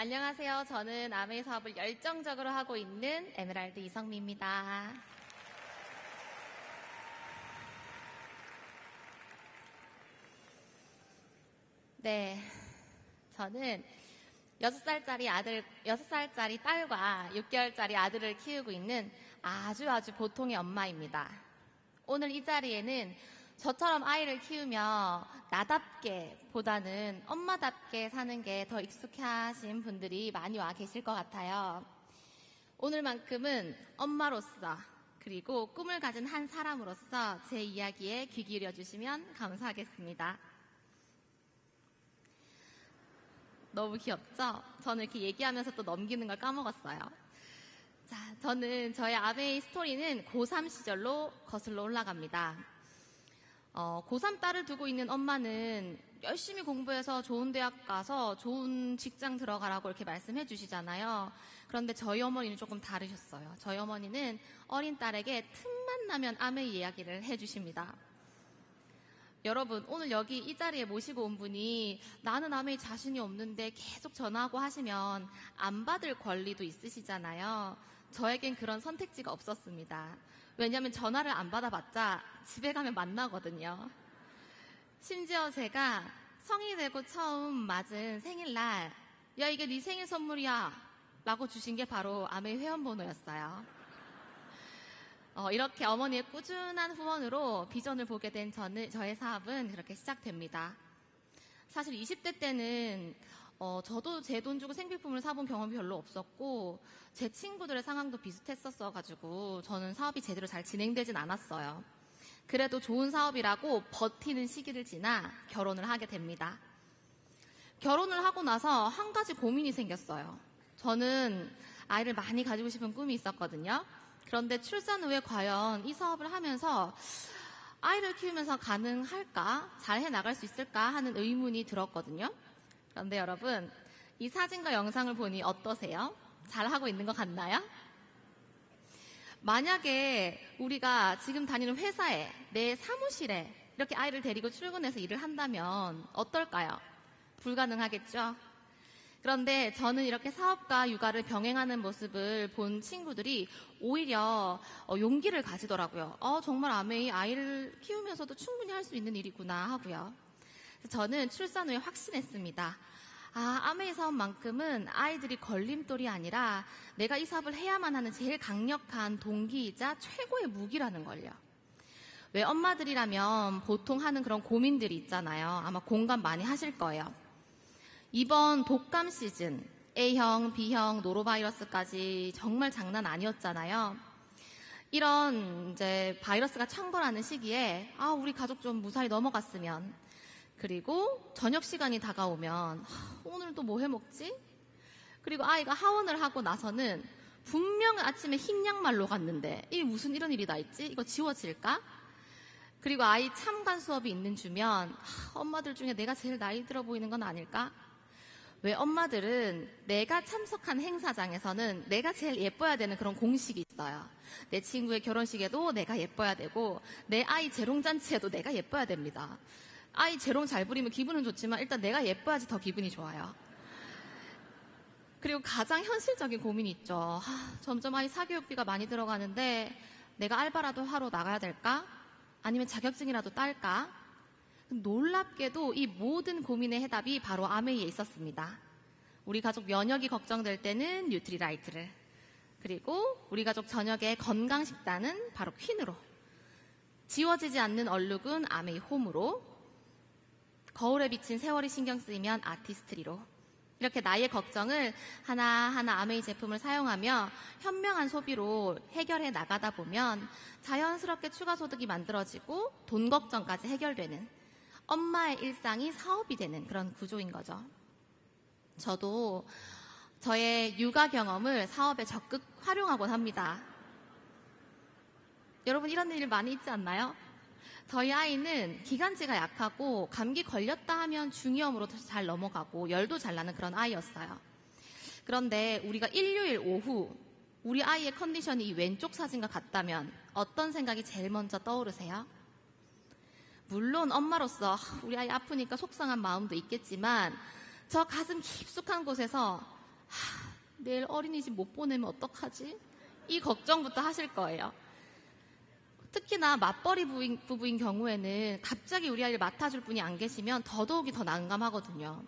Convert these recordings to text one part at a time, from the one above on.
안녕하세요. 저는 아메이 사업을 열정적으로 하고 있는 에메랄드 이성미입니다. 네, 저는 6살짜리 딸과 6개월짜리 아들을 키우고 있는 아주 보통의 엄마입니다. 오늘 이 자리에는 저처럼 아이를 키우며 나답게 보다는 엄마답게 사는 게 더 익숙하신 분들이 많이 와 계실 것 같아요. 오늘만큼은 엄마로서 그리고 꿈을 가진 한 사람으로서 제 이야기에 귀 기울여 주시면 감사하겠습니다. 너무 귀엽죠? 저는 이렇게 얘기하면서 또 넘기는 걸 까먹었어요. 자, 저는 저의 아메이 스토리는 고3 시절로 거슬러 올라갑니다. 고3 딸을 두고 있는 엄마는 열심히 공부해서 좋은 대학 가서 좋은 직장 들어가라고 이렇게 말씀해 주시잖아요. 그런데 저희 어머니는 조금 다르셨어요. 저희 어머니는 어린 딸에게 틈만 나면 아메이 이야기를 해 주십니다. 여러분, 오늘 여기 이 자리에 모시고 온 분이 나는 아메이 자신이 없는데 계속 전화하고 하시면 안 받을 권리도 있으시잖아요. 저에겐 그런 선택지가 없었습니다. 왜냐하면 전화를 안 받아봤자 집에 가면 만나거든요. 심지어 제가 성인이 되고 처음 맞은 생일날 야 이게 네 생일 선물이야 라고 주신 게 바로 아메이 회원번호였어요. 이렇게 어머니의 꾸준한 후원으로 비전을 보게 된 저의 사업은 그렇게 시작됩니다. 사실 20대 때는 저도 제 돈 주고 생필품을 사본 경험이 별로 없었고 제 친구들의 상황도 비슷했었어가지고 저는 사업이 제대로 잘 진행되진 않았어요. 그래도 좋은 사업이라고 버티는 시기를 지나 결혼을 하게 됩니다. 결혼을 하고 나서 한 가지 고민이 생겼어요. 저는 아이를 많이 가지고 싶은 꿈이 있었거든요. 그런데 출산 후에 과연 이 사업을 하면서 아이를 키우면서 가능할까? 잘 해나갈 수 있을까? 하는 의문이 들었거든요. 그런데 여러분, 이 사진과 영상을 보니 어떠세요? 잘하고 있는 것 같나요? 만약에 우리가 지금 다니는 회사에, 내 사무실에 이렇게 아이를 데리고 출근해서 일을 한다면 어떨까요? 불가능하겠죠? 그런데 저는 이렇게 사업과 육아를 병행하는 모습을 본 친구들이 오히려 용기를 가지더라고요. 정말 아메이 아이를 키우면서도 충분히 할 수 있는 일이구나 하고요. 저는 출산 후에 확신했습니다. 아메이 사업만큼은 아이들이 걸림돌이 아니라 내가 이 사업을 해야만 하는 제일 강력한 동기이자 최고의 무기라는 걸요. 왜 엄마들이라면 보통 하는 그런 고민들이 있잖아요. 아마 공감 많이 하실 거예요. 이번 독감 시즌 A형, B형, 노로바이러스까지 정말 장난 아니었잖아요. 이런 이제 바이러스가 창궐하는 시기에 우리 가족 좀 무사히 넘어갔으면, 그리고 저녁 시간이 다가오면 오늘 또 뭐 해먹지? 그리고 아이가 하원을 하고 나서는 분명 아침에 흰 양말로 갔는데 이 무슨 이런 일이 다 있지? 이거 지워질까? 그리고 아이 참관 수업이 있는 주면 엄마들 중에 내가 제일 나이 들어 보이는 건 아닐까? 왜 엄마들은 내가 참석한 행사장에서는 내가 제일 예뻐야 되는 그런 공식이 있어요. 내 친구의 결혼식에도 내가 예뻐야 되고 내 아이 재롱잔치에도 내가 예뻐야 됩니다. 아이 재롱 잘 부리면 기분은 좋지만 일단 내가 예뻐야지 더 기분이 좋아요. 그리고 가장 현실적인 고민이 있죠. 점점 아이 사교육비가 많이 들어가는데 내가 알바라도 하러 나가야 될까? 아니면 자격증이라도 딸까? 놀랍게도 이 모든 고민의 해답이 바로 아메이에 있었습니다. 우리 가족 면역이 걱정될 때는 뉴트리라이트를, 그리고 우리 가족 저녁에 건강식단은 바로 퀸으로, 지워지지 않는 얼룩은 아메이 홈으로, 거울에 비친 세월이 신경 쓰이면 아티스트리로, 이렇게 나의 걱정을 하나하나 아메이 제품을 사용하며 현명한 소비로 해결해 나가다 보면 자연스럽게 추가 소득이 만들어지고 돈 걱정까지 해결되는, 엄마의 일상이 사업이 되는 그런 구조인 거죠. 저도 저의 육아 경험을 사업에 적극 활용하곤 합니다. 여러분, 이런 일 많이 있지 않나요? 저희 아이는 기관지가 약하고 감기 걸렸다 하면 중이염으로 잘 넘어가고 열도 잘 나는 그런 아이였어요. 그런데 우리가 일요일 오후 우리 아이의 컨디션이 이 왼쪽 사진과 같다면 어떤 생각이 제일 먼저 떠오르세요? 물론 엄마로서 우리 아이 아프니까 속상한 마음도 있겠지만 저 가슴 깊숙한 곳에서 내일 어린이집 못 보내면 어떡하지? 이 걱정부터 하실 거예요. 특히나 맞벌이 부부인 경우에는 갑자기 우리 아이를 맡아줄 분이 안 계시면 더더욱이 더 난감하거든요.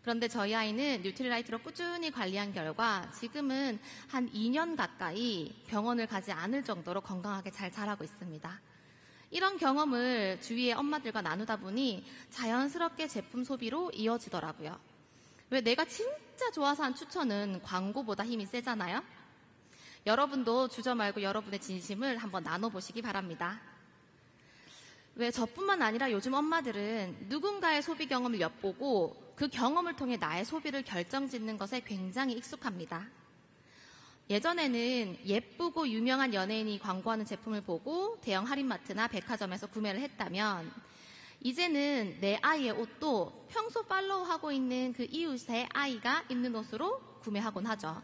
그런데 저희 아이는 뉴트리라이트로 꾸준히 관리한 결과 지금은 한 2년 가까이 병원을 가지 않을 정도로 건강하게 잘 자라고 있습니다. 이런 경험을 주위의 엄마들과 나누다 보니 자연스럽게 제품 소비로 이어지더라고요. 왜 내가 진짜 좋아서 한 추천은 광고보다 힘이 세잖아요? 여러분도 주저 말고 여러분의 진심을 한번 나눠보시기 바랍니다. 왜 저뿐만 아니라 요즘 엄마들은 누군가의 소비 경험을 엿보고 그 경험을 통해 나의 소비를 결정짓는 것에 굉장히 익숙합니다. 예전에는 예쁘고 유명한 연예인이 광고하는 제품을 보고 대형 할인마트나 백화점에서 구매를 했다면 이제는 내 아이의 옷도 평소 팔로우하고 있는 그 이웃의 아이가 입는 옷으로 구매하곤 하죠.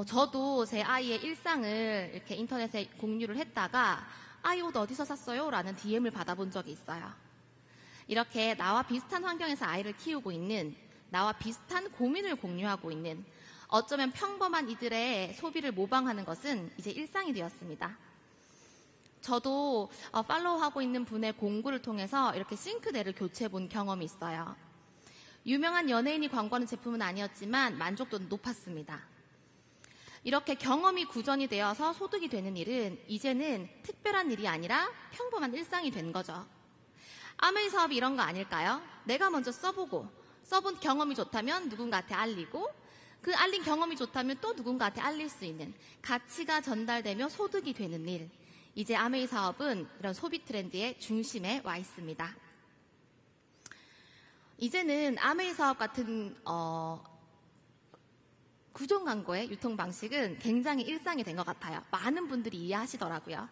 저도 제 아이의 일상을 이렇게 인터넷에 공유를 했다가 아이 옷 어디서 샀어요? 라는 DM을 받아본 적이 있어요. 이렇게 나와 비슷한 환경에서 아이를 키우고 있는, 나와 비슷한 고민을 공유하고 있는, 어쩌면 평범한 이들의 소비를 모방하는 것은 이제 일상이 되었습니다. 저도 팔로우하고 있는 분의 공구를 통해서 이렇게 싱크대를 교체해 본 경험이 있어요. 유명한 연예인이 광고하는 제품은 아니었지만 만족도는 높았습니다. 이렇게 경험이 구전이 되어서 소득이 되는 일은 이제는 특별한 일이 아니라 평범한 일상이 된 거죠. 아메이 사업이 이런 거 아닐까요? 내가 먼저 써보고 써본 경험이 좋다면 누군가한테 알리고 그 알린 경험이 좋다면 또 누군가한테 알릴 수 있는 가치가 전달되며 소득이 되는 일. 이제 아메이 사업은 이런 소비 트렌드의 중심에 와 있습니다. 이제는 아메이 사업 같은 구종 광고의 유통 방식은 굉장히 일상이 된 것 같아요. 많은 분들이 이해하시더라고요.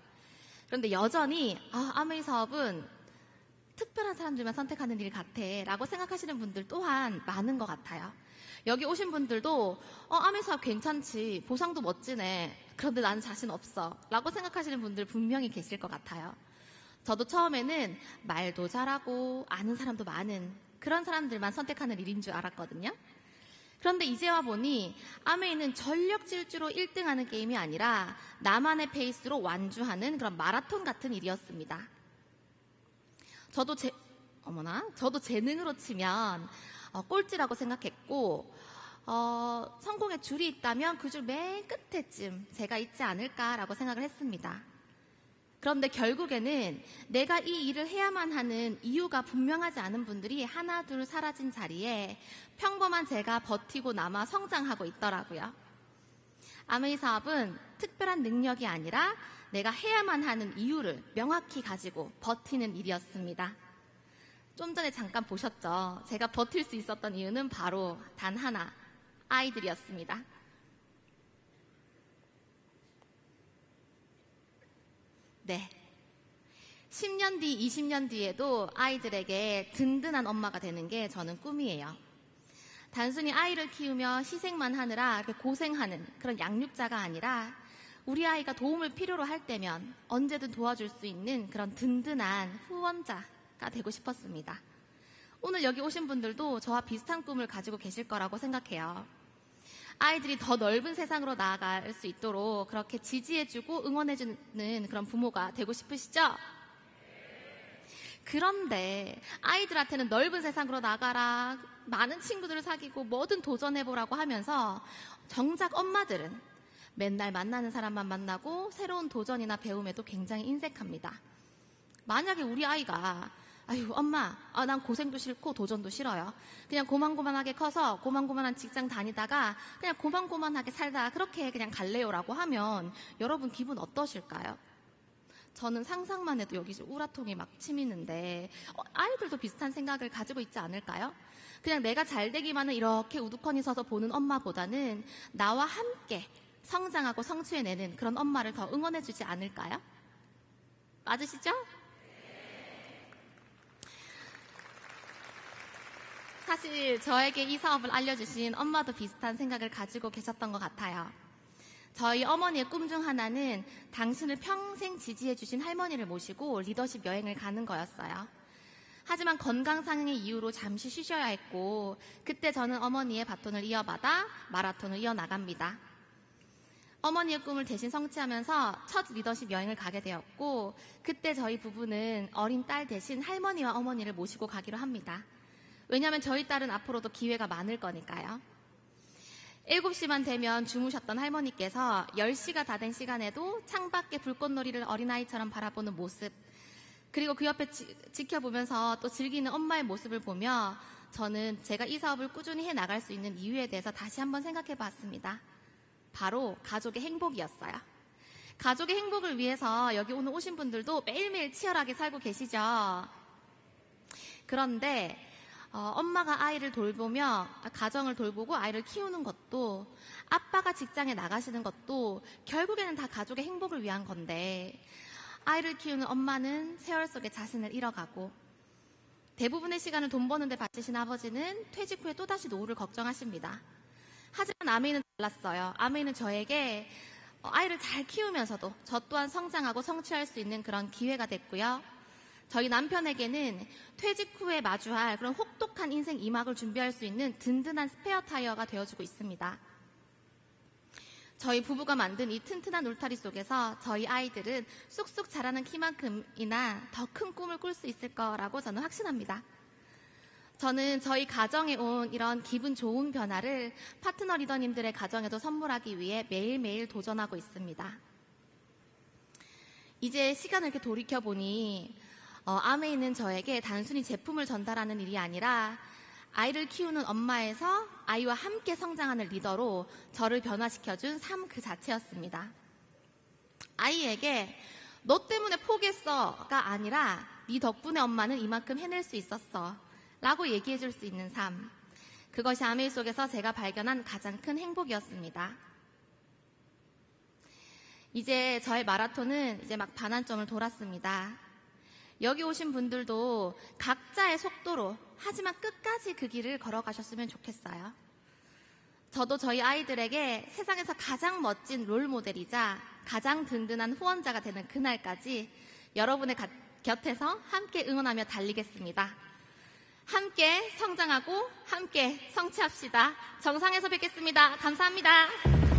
그런데 여전히 아메이 사업은 특별한 사람들만 선택하는 일 같아 라고 생각하시는 분들 또한 많은 것 같아요. 여기 오신 분들도 아메이 사업 괜찮지, 보상도 멋지네, 그런데 나는 자신 없어 라고 생각하시는 분들 분명히 계실 것 같아요. 저도 처음에는 말도 잘하고 아는 사람도 많은 그런 사람들만 선택하는 일인 줄 알았거든요. 그런데 이제 와 보니 아메이는 전력 질주로 1등하는 게임이 아니라 나만의 페이스로 완주하는 그런 마라톤 같은 일이었습니다. 저도 재능으로 치면 꼴찌라고 생각했고 성공의 줄이 있다면 그 줄 맨 끝에쯤 제가 있지 않을까라고 생각을 했습니다. 그런데 결국에는 내가 이 일을 해야만 하는 이유가 분명하지 않은 분들이 하나 둘 사라진 자리에 평범한 제가 버티고 남아 성장하고 있더라고요. 아메이 사업은 특별한 능력이 아니라 내가 해야만 하는 이유를 명확히 가지고 버티는 일이었습니다. 좀 전에 잠깐 보셨죠? 제가 버틸 수 있었던 이유는 바로 단 하나, 아이들이었습니다. 네. 10년 뒤, 20년 뒤에도 아이들에게 든든한 엄마가 되는 게 저는 꿈이에요. 단순히 아이를 키우며 희생만 하느라 고생하는 그런 양육자가 아니라 우리 아이가 도움을 필요로 할 때면 언제든 도와줄 수 있는 그런 든든한 후원자가 되고 싶었습니다. 오늘 여기 오신 분들도 저와 비슷한 꿈을 가지고 계실 거라고 생각해요. 아이들이 더 넓은 세상으로 나아갈 수 있도록 그렇게 지지해주고 응원해주는 그런 부모가 되고 싶으시죠? 그런데 아이들한테는 넓은 세상으로 나가라, 많은 친구들을 사귀고 뭐든 도전해보라고 하면서 정작 엄마들은 맨날 만나는 사람만 만나고 새로운 도전이나 배움에도 굉장히 인색합니다. 만약에 우리 아이가 아유 엄마, 난 고생도 싫고 도전도 싫어요. 그냥 고만고만하게 커서 고만고만한 직장 다니다가 그냥 고만고만하게 살다가 그렇게 그냥 갈래요라고 하면 여러분 기분 어떠실까요? 저는 상상만 해도 여기 우라통이 막 치미는데 아이들도 비슷한 생각을 가지고 있지 않을까요? 그냥 내가 잘 되기만은 이렇게 우두커니 서서 보는 엄마보다는 나와 함께 성장하고 성취해내는 그런 엄마를 더 응원해주지 않을까요? 맞으시죠? 사실 저에게 이 사업을 알려주신 엄마도 비슷한 생각을 가지고 계셨던 것 같아요. 저희 어머니의 꿈 중 하나는 당신을 평생 지지해주신 할머니를 모시고 리더십 여행을 가는 거였어요. 하지만 건강상의 이유로 잠시 쉬셔야 했고, 그때 저는 어머니의 바톤을 이어받아 마라톤을 이어나갑니다. 어머니의 꿈을 대신 성취하면서 첫 리더십 여행을 가게 되었고, 그때 저희 부부는 어린 딸 대신 할머니와 어머니를 모시고 가기로 합니다. 왜냐하면 저희 딸은 앞으로도 기회가 많을 거니까요. 7시만 되면 주무셨던 할머니께서 10시가 다 된 시간에도 창밖에 불꽃놀이를 어린아이처럼 바라보는 모습, 그리고 그 옆에 지켜보면서 또 즐기는 엄마의 모습을 보며 저는 제가 이 사업을 꾸준히 해나갈 수 있는 이유에 대해서 다시 한번 생각해 봤습니다. 바로 가족의 행복이었어요. 가족의 행복을 위해서 여기 오늘 오신 분들도 매일매일 치열하게 살고 계시죠. 그런데 엄마가 아이를 돌보며 가정을 돌보고 아이를 키우는 것도, 아빠가 직장에 나가시는 것도 결국에는 다 가족의 행복을 위한 건데, 아이를 키우는 엄마는 세월 속에 자신을 잃어가고, 대부분의 시간을 돈 버는 데 바치신 아버지는 퇴직 후에 또다시 노후를 걱정하십니다. 하지만 아메이는 달랐어요. 아메이는 저에게 아이를 잘 키우면서도 저 또한 성장하고 성취할 수 있는 그런 기회가 됐고요. 저희 남편에게는 퇴직 후에 마주할 그런 혹독한 인생 2막을 준비할 수 있는 든든한 스페어 타이어가 되어주고 있습니다. 저희 부부가 만든 이 튼튼한 울타리 속에서 저희 아이들은 쑥쑥 자라는 키만큼이나 더 큰 꿈을 꿀 수 있을 거라고 저는 확신합니다. 저는 저희 가정에 온 이런 기분 좋은 변화를 파트너 리더님들의 가정에도 선물하기 위해 매일매일 도전하고 있습니다. 이제 시간을 이렇게 돌이켜보니 아메이는 저에게 단순히 제품을 전달하는 일이 아니라 아이를 키우는 엄마에서 아이와 함께 성장하는 리더로 저를 변화시켜준 삶 그 자체였습니다. 아이에게 너 때문에 포기했어가 아니라 네 덕분에 엄마는 이만큼 해낼 수 있었어 라고 얘기해줄 수 있는 삶, 그것이 아메이 속에서 제가 발견한 가장 큰 행복이었습니다. 이제 저의 마라톤은 이제 막 반환점을 돌았습니다. 여기 오신 분들도 각자의 속도로, 하지만 끝까지 그 길을 걸어가셨으면 좋겠어요. 저도 저희 아이들에게 세상에서 가장 멋진 롤모델이자 가장 든든한 후원자가 되는 그날까지 여러분의 곁에서 함께 응원하며 달리겠습니다. 함께 성장하고 함께 성취합시다. 정상에서 뵙겠습니다. 감사합니다.